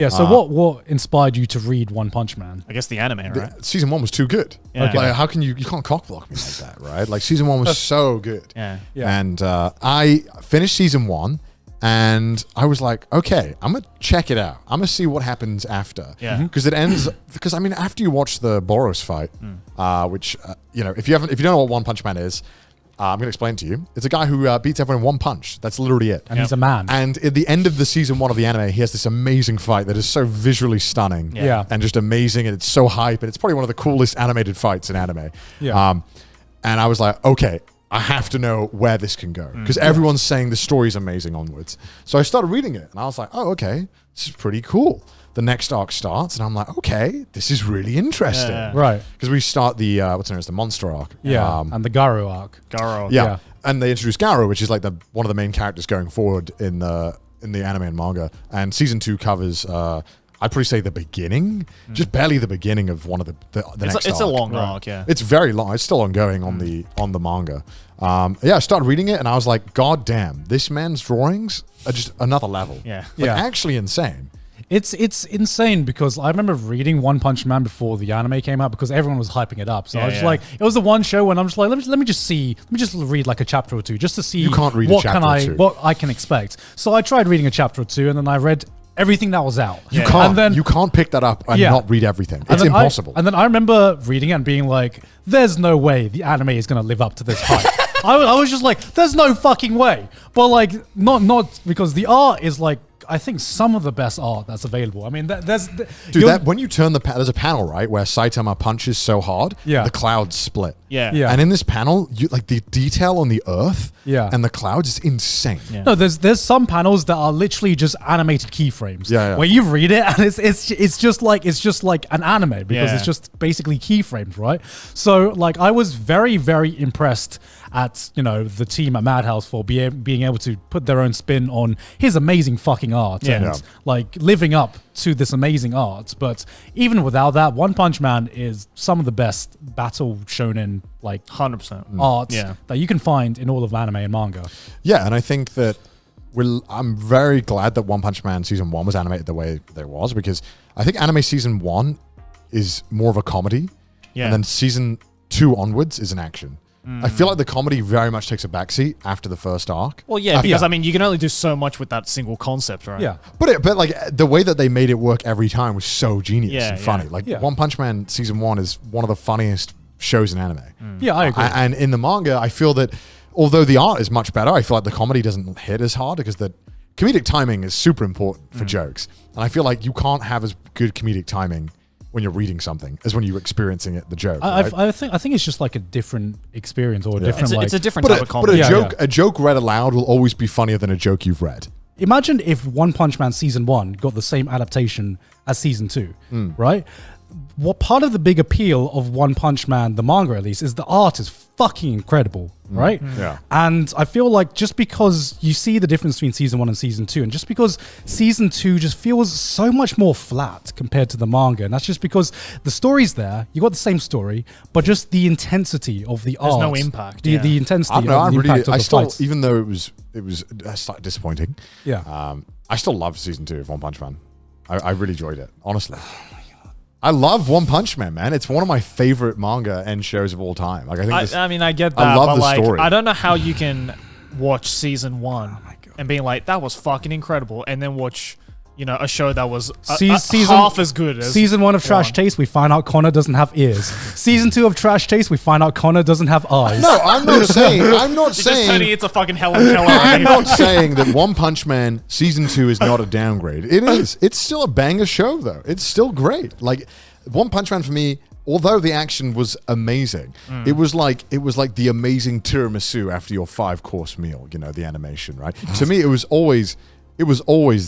Yeah, so what inspired you to read One Punch Man? I guess the anime, right? Season 1 was too good. Yeah. Okay. Like, how can you can't cockblock me like that, right? Like season 1 was so good. Yeah. And I finished season 1 and I was like, okay, I'm gonna check it out. I'm gonna see what happens after. Yeah. Because it ends. Because I mean, after you watch the Boros fight, which if you don't know what One Punch Man is, I'm gonna explain to you. It's a guy who beats everyone in one punch. That's literally it. And he's a man. And at the end of the season 1 of the anime, he has this amazing fight that is so visually stunning. Yeah. And just amazing, and it's so hype, and it's probably one of the coolest animated fights in anime. Yeah. And I was like, okay, I have to know where this can go because everyone's saying the story's amazing onwards. So I started reading it, and I was like, oh, okay, this is pretty cool. The next arc starts, and I'm like, okay, this is really interesting. Yeah. Right. Because we start the what's known as the monster arc. Yeah. And the Garu arc. Garo. Yeah. And they introduce Garo, which is like one of the main characters going forward in the anime and manga. And season 2 covers I'd probably say the beginning, just barely the beginning of one of the next arc. It's a long arc, yeah. It's very long. It's still ongoing on the manga. I started reading it and I was like, God damn, this man's drawings are just another level. Yeah. Actually insane. It's insane because I remember reading One Punch Man before the anime came out because everyone was hyping it up. So I was just like, it was the one show when I'm just like, let me just read like a chapter or two just to see You can't read a chapter or two. what I can expect. So I tried reading a chapter or two and then I read everything that was out. You can't. You can't pick that up and not read everything. It's impossible. And then I remember reading it and being like, "There's no way the anime is going to live up to this hype." I was just like, "There's no fucking way." But like, not because the art is like, I think some of the best art that's available. I mean, when you turn there's a panel right where Saitama punches so hard, the clouds split. Yeah. And in this panel, you like the detail on the earth, and the clouds is insane. Yeah. No, there's some panels that are literally just animated keyframes. Yeah. Where you read it and it's just like an anime because it's just basically keyframes, right? So like I was very, very impressed at the team at Madhouse for being able to put their own spin on his amazing fucking art and like living up to this amazing art. But even without that, One Punch Man is some of the best battle shonen like 100% art that you can find in all of anime and manga. Yeah, and I think that I'm very glad that One Punch Man season 1 was animated the way that it was because I think anime season 1 is more of a comedy, and then season 2 onwards is an action. I feel like the comedy very much takes a backseat after the first arc. Well, yeah, because I mean, you can only do so much with that single concept, right? Yeah. But like the way that they made it work every time was so genius and funny. Like One Punch Man season 1 is one of the funniest shows in anime. Yeah, I agree. And in the manga, I feel that although the art is much better, I feel like the comedy doesn't hit as hard because the comedic timing is super important for jokes. And I feel like you can't have as good comedic timing when you're reading something as when you're experiencing the joke. I think it's just like a different experience or a different it's a different type of comedy. But a joke read aloud will always be funnier than a joke you've read. Imagine if One Punch Man season 1 got the same adaptation as season 2, right? What part of the big appeal of One Punch Man, the manga at least, is the art is fucking incredible, right? Yeah. And I feel like just because you see the difference between season 1 and season 2, and just because season 2 just feels so much more flat compared to the manga, and that's just because the story's there, you got the same story, but just the intensity of the art. There's no impact. The intensity I don't know, of the impact of the fights. even though it was slightly disappointing. Yeah. I still loved season 2 of One Punch Man. I really enjoyed it, honestly. I love One Punch Man, man. It's one of my favorite manga and shows of all time. Like I mean, I get that. I love but the like, story. I don't know how you can watch season 1 and being like, that was fucking incredible, and then watch, a show that was half as good as season 1 of Trash Taste. We find out Connor doesn't have ears. Season 2 of Trash Taste. We find out Connor doesn't have eyes. No, I'm not saying. It's just turning into fucking Helen Keller. I'm not saying that One Punch Man season 2 is not a downgrade. It is. It's still a banger show, though. It's still great. Like One Punch Man for me, although the action was amazing, it was like the amazing tiramisu after your 5-course meal. The animation, right? To me, it was always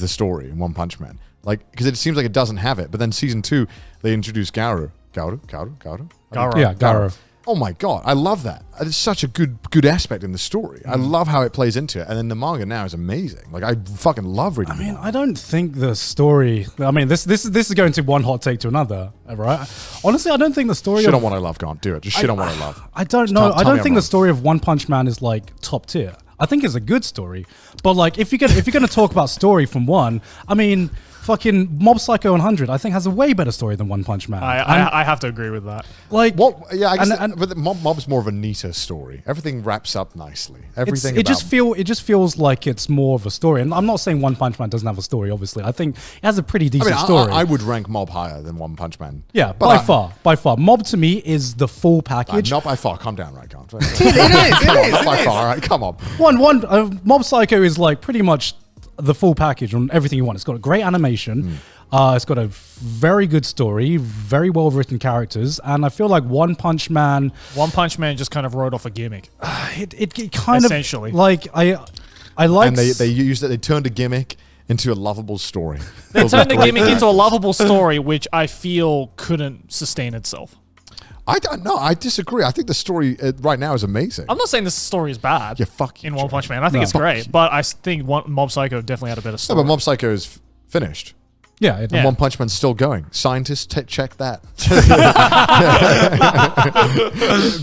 the story in One Punch Man. Like, because it seems like it doesn't have it, but then season 2 they introduced Garo. Yeah, Garo. Oh my god, I love that. It's such a good aspect in the story. I love how it plays into it, and then the manga now is amazing. Like, I fucking love reading. I don't think the story. This is going to one hot take to another, right? Honestly, I don't think the story. Shit on what I love, can't do it. Just shit on what I love. I don't know. I don't think the story of One Punch Man is like top tier. I think it's a good story, but like if you're gonna talk about story from one, I mean, fucking Mob Psycho 100, I think, has a way better story than One Punch Man. I have to agree with that. Like, Yeah, I guess. But Mob's more of a neater story. Everything wraps up nicely. Everything. It just feels like it's more of a story. And I'm not saying One Punch Man doesn't have a story. Obviously, I think it has a pretty decent story. I would rank Mob higher than One Punch Man. Yeah, by far. Mob to me is the full package. Not by far. Calm down, right, Grant. It is. Not by far. All right, come on. Mob Psycho is like pretty much the full package on everything you want. It's got a great animation. It's got a very good story, very well written characters, and I feel like One Punch Man just kind of wrote off a gimmick. It kind essentially. of like I like. And they used it. They turned a gimmick into a lovable story. They turned the gimmick into a lovable story, which I feel couldn't sustain itself. I don't know. I disagree. I think the story right now is amazing. I'm not saying this story is bad. Yeah, fuck you, in One Punch Man. I think it's great, but I think Mob Psycho definitely had a better story. No, but Mob Psycho is finished. Yeah, and One Punch Man's still going. Scientists, check that.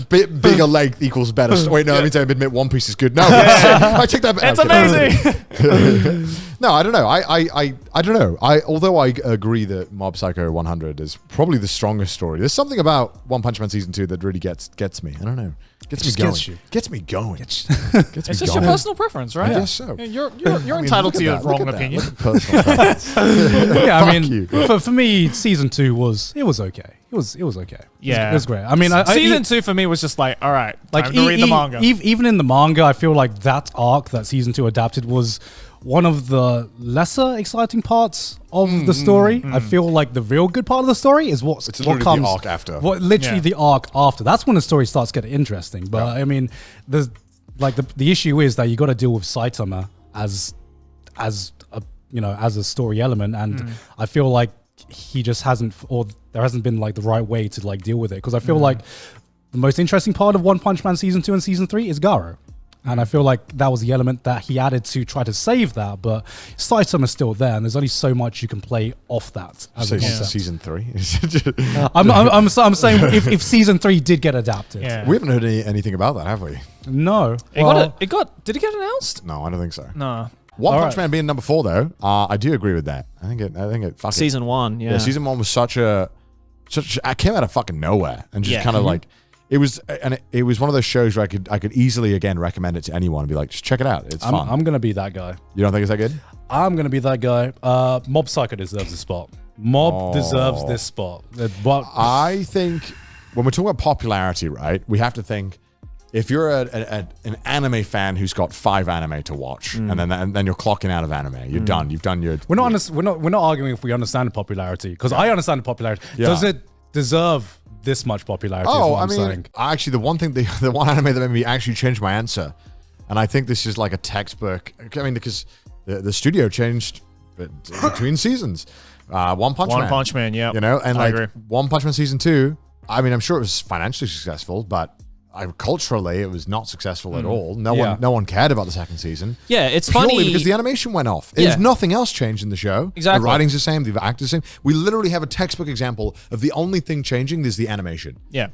Bigger length equals better. Wait, no, I mean to admit One Piece is good. No, I take that back. It's amazing. No, I don't know. I don't know. Although I agree that Mob Psycho 100 is probably the strongest story. There's something about One Punch Man season 2 that really gets me. I don't know. Gets me going. Gets me going. It's just your personal preference, right? I guess so. You're entitled to your wrong opinion. Yeah, I mean, for me, season 2 was okay. It was okay. Yeah, it was great. I mean, season 2 for me was just like, all right, time to read the manga. Even in the manga, I feel like that arc that season 2 adapted was one of the lesser exciting parts of the story. I feel like the real good part of the story is what comes the arc after. The arc after. That's when the story starts getting interesting. But I mean, there's like the issue is that you got to deal with Saitama as a story element, and I feel like he just hasn't, or there hasn't been like the right way to like deal with it, because I feel like the most interesting part of One Punch Man season 2 and season 3 is Garo. And I feel like that was the element that he added to try to save that, but Saitama's still there, and there's only so much you can play off that. As a concept. Season 3. I'm saying if season 3 did get adapted, we haven't heard anything about that, have we? No. Did it get announced? No, I don't think so. No. One Punch Man being number 4 though, I do agree with that. I think it. Season 1, yeah. Season 1 was I came out of fucking nowhere and just kind of like. It was one of those shows where I could easily again recommend it to anyone and be like, just check it out. It's fun. I'm gonna be that guy. You don't think it's that good? I'm gonna be that guy. Mob Psycho deserves this spot. Mob deserves this spot. I think when we're talking about popularity, right, we have to think if you're an anime fan who's got 5 anime to watch, and then you're clocking out of anime, you're done. You've done your. We're not arguing if we understand the popularity, because I understand the popularity. Yeah. Does it deserve this much popularity? Actually, the one anime that made me actually change my answer, and I think this is like a textbook. I mean, because the studio changed between seasons. One Punch Man, yeah. You know, and I agree. One Punch Man season 2. I mean, I'm sure it was financially successful, but culturally, it was not successful at all. No one cared about the second season. Yeah, it's purely funny because the animation went off. There's nothing else changed in the show. Exactly. The writing's the same. The actors the same. We literally have a textbook example of the only thing changing is the animation. Yeah.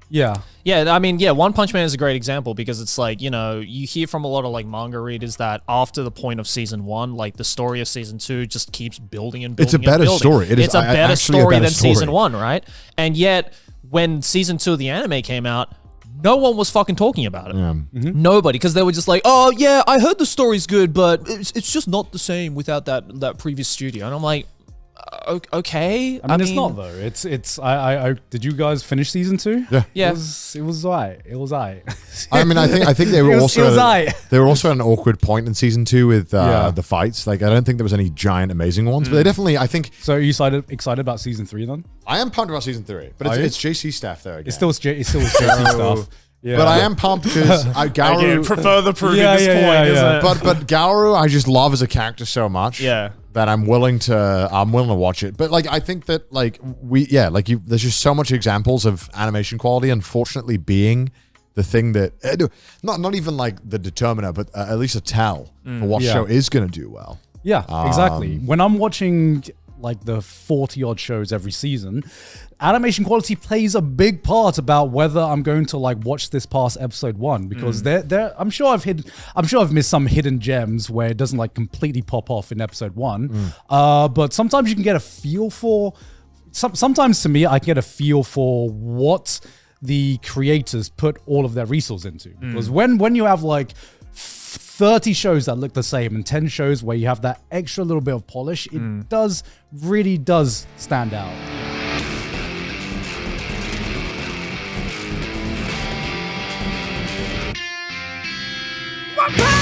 Yeah. Yeah, I mean, One Punch Man is a great example, because it's like, you hear from a lot of like manga readers that after the point of season 1, like the story of season 2 just keeps building and building. It's a better story. It's a better story than season 1, right? And yet, when season 2 of the anime came out, no one was fucking talking about it. Yeah. Nobody, because they were just like, oh yeah, I heard the story's good, but it's just not the same without that previous studio. And I'm like, okay. I mean, it's not though. It's. I did you guys finish season 2? Yeah. It was alright. It was alright. I mean, I think they were they were also at an awkward point in season 2 with the fights. Like, I don't think there was any giant amazing ones, but they definitely, I think. So are you excited about season 3 then? I am pumped about season 3, but it's JC staff there again. It's still JC stuff. Yeah. But I am pumped because Gaoru. Again, prefer the previous point, isn't it? But Gaoru, I just love as a character so much. Yeah. That I'm willing to watch it. But like, I think that like there's just so much examples of animation quality, unfortunately, being the thing that not even like the determiner, but at least a tell for what show is going to do well. Yeah, exactly. When I'm watching like the 40 odd shows every season, animation quality plays a big part about whether I'm going to like watch this past episode 1, because I'm sure I've missed some hidden gems where it doesn't like completely pop off in episode 1. But sometimes you can get a feel for, sometimes to me, I can get a feel for what the creators put all of their resources into. Because when you have like 30 shows that look the same and 10 shows where you have that extra little bit of polish, it really does stand out. One